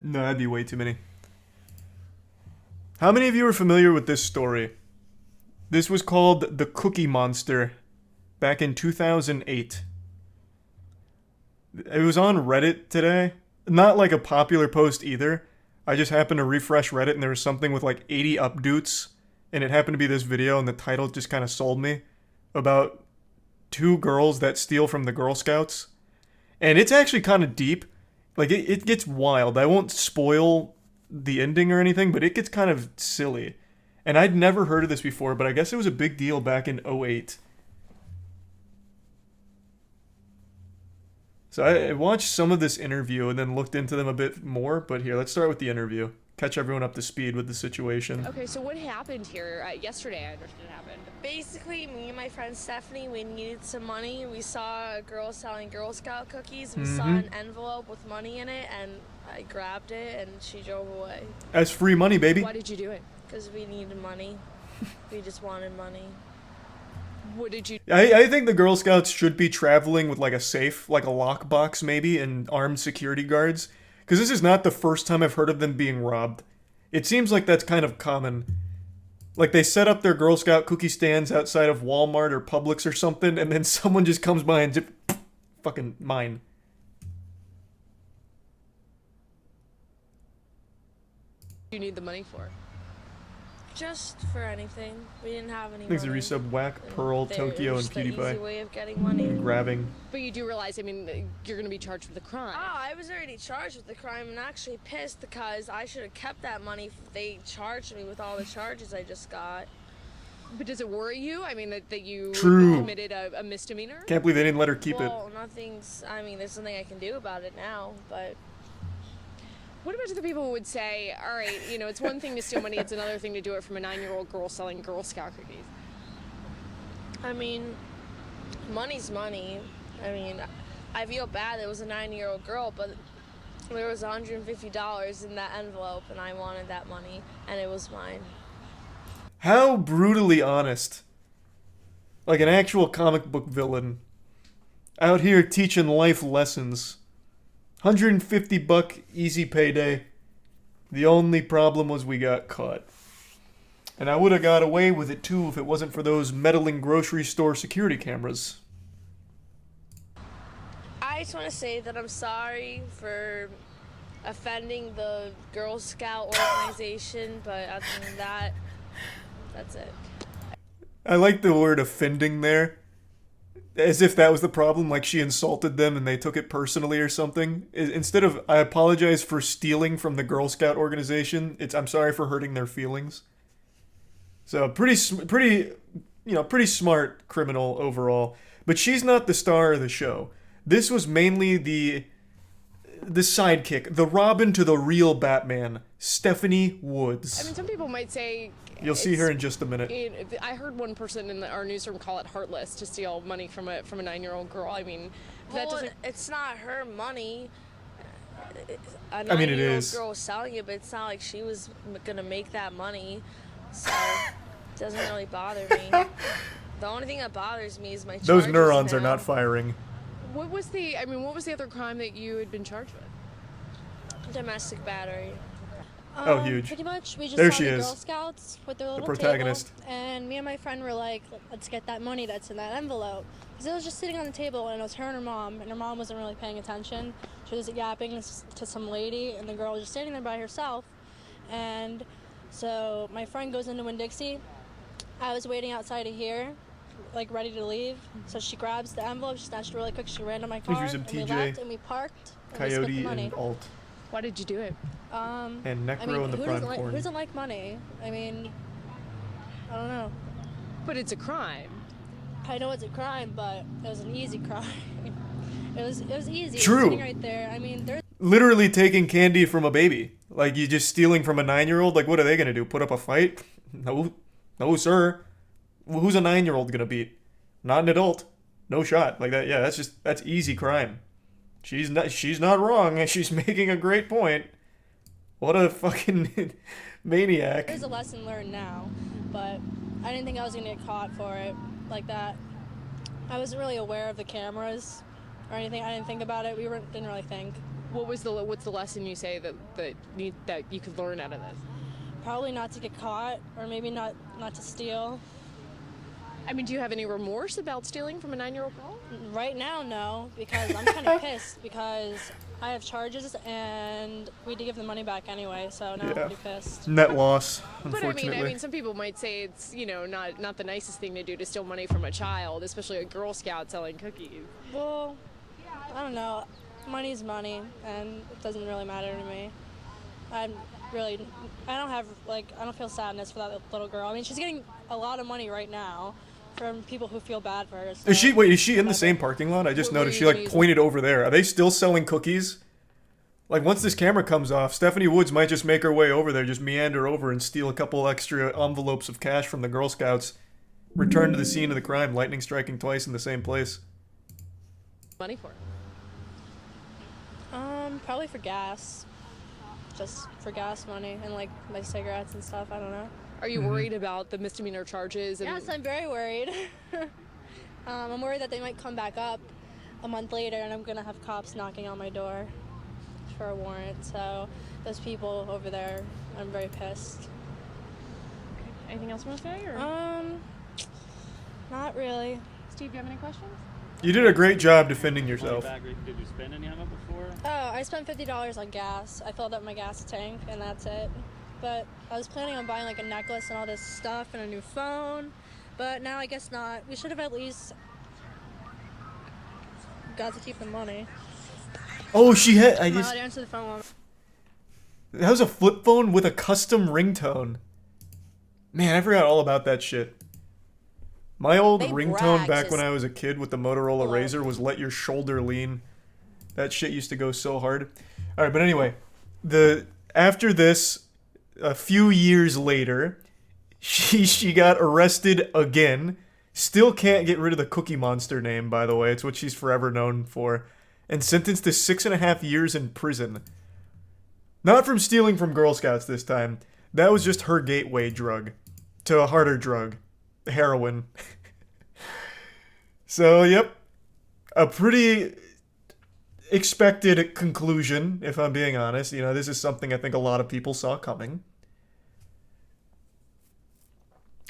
No, that'd be way too many. How many of you are familiar with this story? This was called the Cookie Monster back in 2008. It was on Reddit today. Not like a popular post either. I just happened to refresh Reddit and there was something with like 80 updates, and it happened to be this video, and the title just kind of sold me, about two girls that steal from the Girl Scouts. And it's actually kind of deep. Like, it gets wild. I won't spoil the ending or anything, but it gets kind of silly. And I'd never heard of this before, but I guess it was a big deal back in '08. So I watched some of this interview and then looked into them a bit more, but here, let's start with the interview. Catch everyone up to speed with the situation. Okay, so what happened here? Yesterday, I understood it happened. Basically, me and my friend Stephanie, we needed some money. We saw a girl selling Girl Scout cookies. We saw an envelope with money in it, and I grabbed it, and she drove away. That's free money, baby. Why did you do it? Because we needed money. We just wanted money. What did you... I think the Girl Scouts should be traveling with like a safe, like a lockbox maybe, and armed security guards. Because this is not the first time I've heard of them being robbed. It seems like that's kind of common. Like, they set up their Girl Scout cookie stands outside of Walmart or Publix or something, and then someone just comes by and just... fucking mine. You need the money for? Just for anything. We didn't have any Thanks to money. Resub, Whack, Pearl, It Tokyo, and was the easy PewDiePie. way of getting money. Grabbing. But you do realize, I mean, you're going to be charged with a crime. Oh, I was already charged with the crime and actually pissed because I should have kept that money. They charged me with all the charges I just got. But does it worry you? I mean, that you True. committed a misdemeanor? Can't believe they didn't let her keep it. Well, nothing's... I mean, there's nothing I can do about it now, but... What about the people who would say, all right, you know, it's one thing to steal money, it's another thing to do it from a 9-year-old girl selling Girl Scout cookies? I mean, money's money. I mean, I feel bad it was a 9-year-old girl, but there was $150 in that envelope, and I wanted that money, and it was mine. How brutally honest. Like an actual comic book villain. Out here teaching life lessons. $150 easy payday. The only problem was we got caught. And I would have got away with it too if it wasn't for those meddling grocery store security cameras. I just want to say that I'm sorry for offending the Girl Scout organization, but other than that, that's it. I like the word offending there. As if that was the problem, like she insulted them and they took it personally or something. Instead of, I apologize for stealing from the Girl Scout organization, it's, I'm sorry for hurting their feelings. So, pretty smart criminal overall. But she's not the star of the show. This was mainly the sidekick, the Robin to the real Batman, Stephanie Woods. I mean, some people might say... You'll see her in just a minute. I heard one person in our newsroom call it heartless to steal money from a 9-year-old girl. I mean, that Well, doesn't... it's not her money. A I mean, it 9-year-old is. girl was selling it, but it's not like she was gonna make that money. So, it doesn't really bother me. The only thing that bothers me is my charges Those neurons are now. not firing. What was the other crime that you had been charged with? Domestic battery. Oh, huge. Pretty much, we just There saw she the is. Girl Scouts with their little protagonist. table, and me and my friend were like, let's get that money that's in that envelope. Because it was just sitting on the table, and it was her and her mom wasn't really paying attention. She was yapping to some lady, and the girl was just standing there by herself. And so my friend goes into Winn-Dixie. I was waiting outside of here, like ready to leave. So she grabs the envelope, she snatched it really quick, she ran to my car, Use and some we TJ, left, and we parked, and we split Coyote the money. and Alt. Why did you do it? And I Necro mean, and the who Prime doesn't, Corn. who doesn't like money? I mean, I don't know. But it's a crime. I know it's a crime, but it was an easy crime. it was easy. It was True. sitting right there. I mean, there's Literally taking candy from a baby. Like, you just stealing from a 9-year-old? Like, what are they gonna do? Put up a fight? No. No, sir. Who's a 9-year-old gonna beat? Not an adult. No shot. Like that, yeah, that's easy crime. She's not wrong. She's making a great point. What a fucking maniac. a lesson learned now, but I didn't think I was gonna get caught for it like that. I wasn't really aware of the cameras or anything. I didn't think about it. Didn't really think. what's the lesson you say that you could learn out of this? Probably not to get caught, or maybe not to steal. I mean, do you have any remorse about stealing from a 9-year-old girl? Right now, no, because I'm kind of pissed because I have charges and we had to give the money back anyway, so now I'm pretty pissed. Net loss, But unfortunately. I mean, some people might say it's, not the nicest thing to do to steal money from a child, especially a Girl Scout selling cookies. Well, I don't know. Money's money, and it doesn't really matter to me. I don't feel sadness for that little girl. I mean, she's getting a lot of money right now from people who feel bad for her. So Is she in the same parking lot? I just What were noticed you she gonna use pointed over there. Are they still selling cookies? Like, once this camera comes off, Stephanie Woods might just make her way over there, just meander over and steal a couple extra envelopes of cash from the Girl Scouts. Return to the scene of the crime, lightning striking twice in the same place. Money for it. Probably for gas. Just for gas money and like my cigarettes and stuff. I don't know. Are you worried about the misdemeanor charges? And Yes, I'm very worried. I'm worried that they might come back up a month later and I'm gonna have cops knocking on my door for a warrant. So those people over there, I'm very pissed. Anything else you want to say? Or? Not really. Steve, do you have any questions? You did a great job defending yourself. Did you spend any on it before? Oh, I spent $50 on gas. I filled up my gas tank and that's it. But I was planning on buying like a necklace and all this stuff and a new phone. But now I guess not. We should have at least got to keep the money. Oh, she had. I'd answer the phone while That was a flip phone with a custom ringtone. Man, I forgot all about that shit. My old ringtone back when I was a kid with the Motorola Razr was "Let Your Shoulder Lean." That shit used to go so hard. All right, but anyway, after this, a few years later, she got arrested again. Still can't get rid of the Cookie Monster name, by the way. It's what she's forever known for. And sentenced to 6.5 years in prison. Not from stealing from Girl Scouts this time. That was just her gateway drug to a harder drug. Heroin. So, yep. A pretty expected conclusion, if I'm being honest. You know, this is something I think a lot of people saw coming.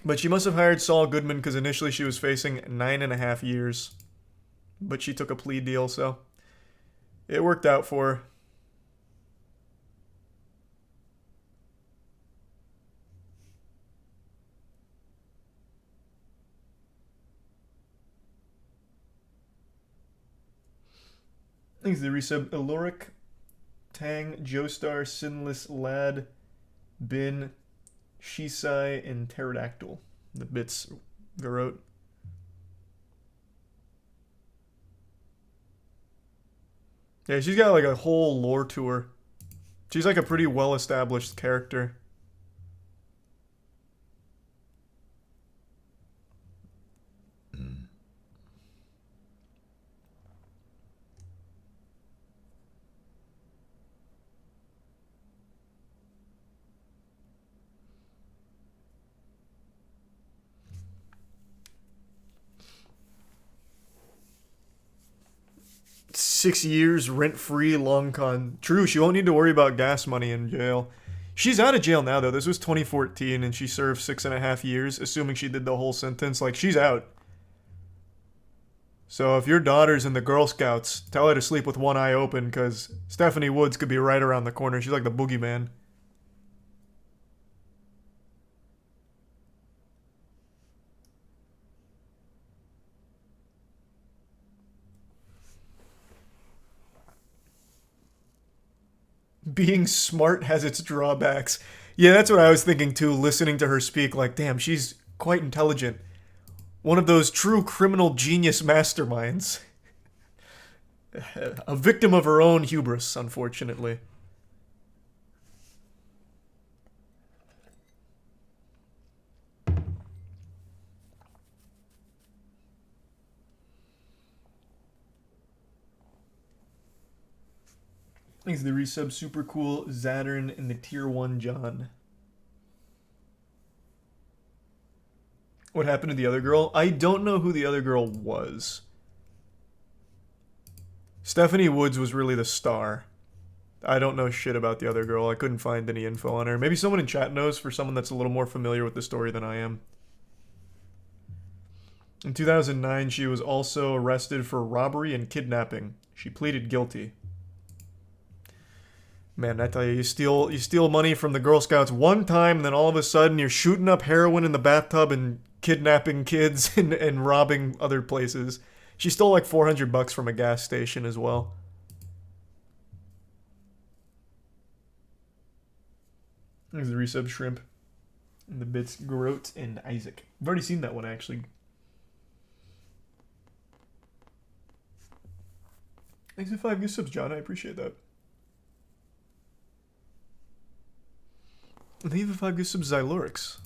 But she must have hired Saul Goodman because initially she was facing 9.5 years. But she took a plea deal, so it worked out for her. Thanks to the resub. Aloric, Tang, Joestar, Sinless, Lad, Bin, Shisai, and Pterodactyl. The bits Garot. Yeah, she's got like a whole lore to her. She's like a pretty well-established character. Six years rent-free long con. True, she won't need to worry about gas money in jail. She's out of jail now, though. This was 2014, and she served 6.5 years, assuming she did the whole sentence. Like, she's out. So if your daughter's in the Girl Scouts, tell her to sleep with one eye open, because Stephanie Woods could be right around the corner. She's like the boogeyman. Being smart has its drawbacks. Yeah, that's what I was thinking too, listening to her speak. Like, damn, she's quite intelligent. One of those true criminal genius masterminds. A victim of her own hubris, unfortunately. Thanks to the resub. Super cool Zattern and the tier 1 John. What happened to the other girl? I don't know who the other girl was. Stephanie Woods was really the star. I don't know shit about the other girl. I couldn't find any info on her. Maybe someone in chat knows for someone that's a little more familiar with the story than I am. In 2009, she was also arrested for robbery and kidnapping. She pleaded guilty. Man, I tell you, you steal money from the Girl Scouts one time, and then all of a sudden you're shooting up heroin in the bathtub and kidnapping kids and robbing other places. She stole like $400 from a gas station as well. There's the resub shrimp. And the bits Groat and Isaac. I've already seen that one actually. Thanks for 5 gift subs, John. I appreciate that. And thank you for 5 gift subs, Xylorix.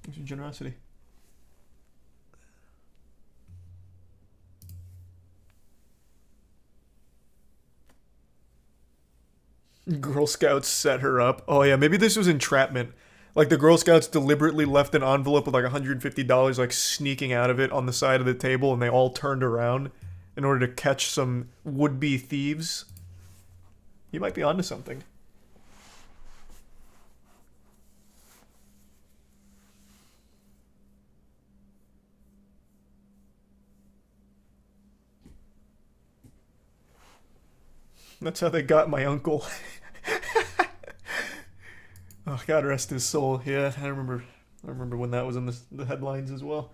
Thanks for your generosity. Girl Scouts set her up. Oh yeah, maybe this was entrapment. Like the Girl Scouts deliberately left an envelope with like $150 like sneaking out of it on the side of the table, and they all turned around in order to catch some would-be thieves. You might be onto something. That's how they got my uncle. Oh, God rest his soul. Yeah, I remember when that was in the headlines as well.